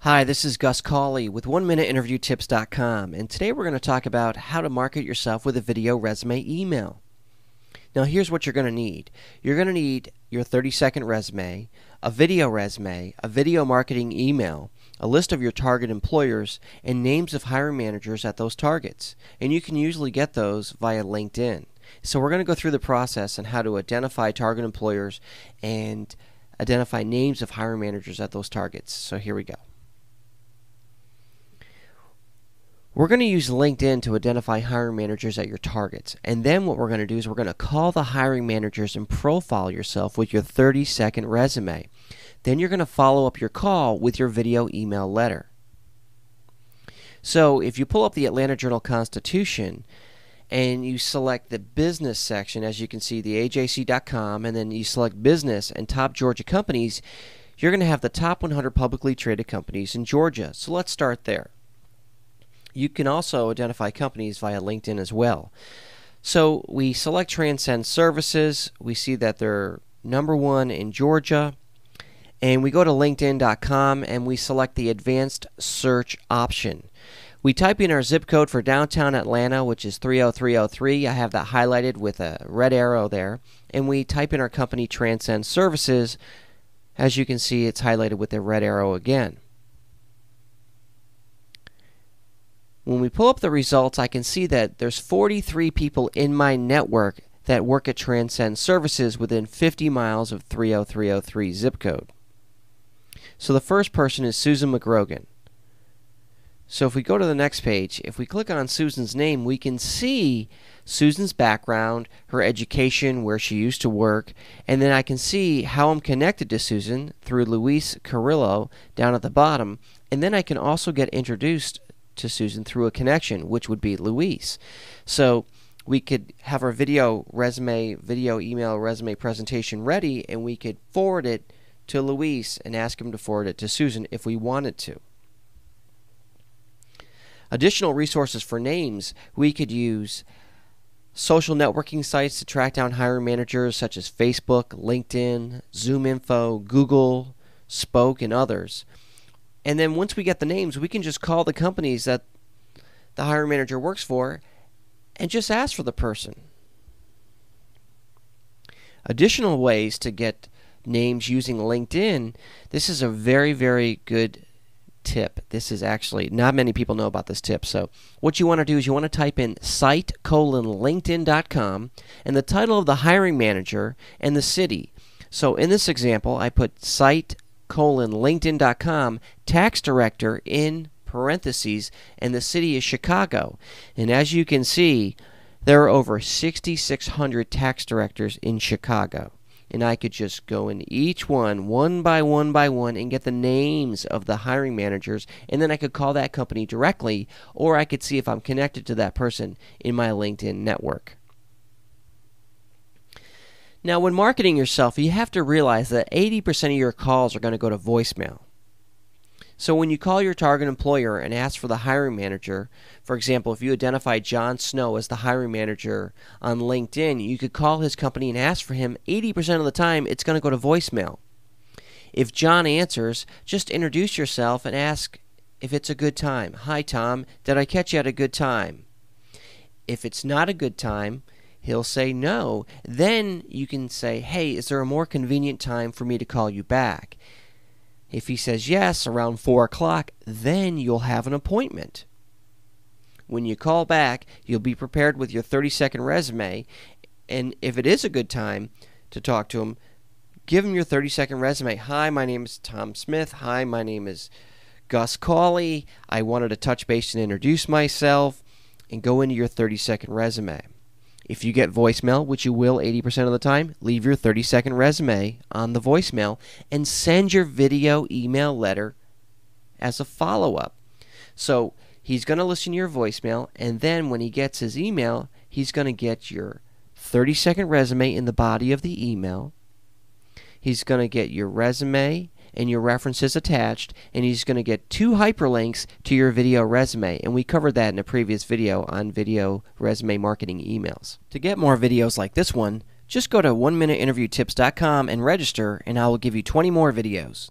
Hi, this is Gus Cawley with 1minuteinterviewtips.com, and today we're going to talk about how to market yourself with a video resume email. Now here's what you're going to need. You're going to need your 30-second resume, a video marketing email, a list of your target employers, and names of hiring managers at those targets. And you can usually get those via LinkedIn. So we're going to go through the process on how to identify target employers and identify names of hiring managers at those targets. So here we go. We're going to use LinkedIn to identify hiring managers at your targets. And then what we're going to do is we're going to call the hiring managers and profile yourself with your 30-second resume. Then you're going to follow up your call with your video email letter. So if you pull up the Atlanta Journal-Constitution and you select the business section, as you can see, the AJC.com, and then you select business and top Georgia companies, you're going to have the top 100 publicly traded companies in Georgia. So let's start there. You can also identify companies via LinkedIn as well. So we select Transcend Services. We see that they're #1 in Georgia. And we go to linkedin.com and we select the advanced search option. We type in our zip code for downtown Atlanta, which is 30303. I have that highlighted with a red arrow there. And we type in our company, Transcend Services. As you can see, it's highlighted with the red arrow again. When we pull up the results, I can see that there's 43 people in my network that work at Transcend Services within 50 miles of 30303 zip code. So the first person is Susan McGrogan. So if we go to the next page, if we click on Susan's name, we can see Susan's background, her education, where she used to work, and then I can see how I'm connected to Susan through Luis Carrillo down at the bottom, and then I can also get introduced to Susan through a connection, which would be Luis. So we could have our video email resume presentation ready, and we could forward it to Luis and ask him to forward it to Susan if we wanted to. Additional resources for names, we could use social networking sites to track down hiring managers such as Facebook, LinkedIn, ZoomInfo, Google, Spoke, and others. And then once we get the names, we can just call the companies that the hiring manager works for and just ask for the person. Additional ways to get names using LinkedIn, this is a very, very good tip. This is actually, not many people know about this tip. So what you want to do is you want to type in site:linkedin.com and the title of the hiring manager and the city. So in this example, I put site:linkedin.com tax director in parentheses, and the city is Chicago. And as you can see, there are over 6,600 tax directors in Chicago. And I could just go in each one by one, and get the names of the hiring managers, and then I could call that company directly, or I could see if I'm connected to that person in my LinkedIn network. Now, when marketing yourself, you have to realize that 80% of your calls are going to go to voicemail. So when you call your target employer and ask for the hiring manager, for example, if you identify John Snow as the hiring manager on LinkedIn, you could call his company and ask for him. 80% of the time, it's going to go to voicemail. If John answers, just introduce yourself and ask if it's a good time. Hi, Tom. Did I catch you at a good time? If it's not a good time, he'll say no. Then you can say, hey, is there a more convenient time for me to call you back? If he says yes, around 4 o'clock, then you'll have an appointment. When you call back, you'll be prepared with your 30-second resume, and if it is a good time to talk to him, give him your 30-second resume. Hi, my name is Tom Smith. Hi, my name is Gus Cawley. I wanted to touch base and introduce myself, and go into your 30-second resume. If you get voicemail, which you will 80% of the time, leave your 30-second resume on the voicemail and send your video email letter as a follow-up. So he's going to listen to your voicemail, and then when he gets his email, he's going to get your 30-second resume in the body of the email. He's going to get your resume and your references attached, and he's going to get 2 hyperlinks to your video resume, and we covered that in a previous video on video resume marketing emails. To get more videos like this one, just go to 1minuteinterviewtips.com and register, and I will give you 20 more videos.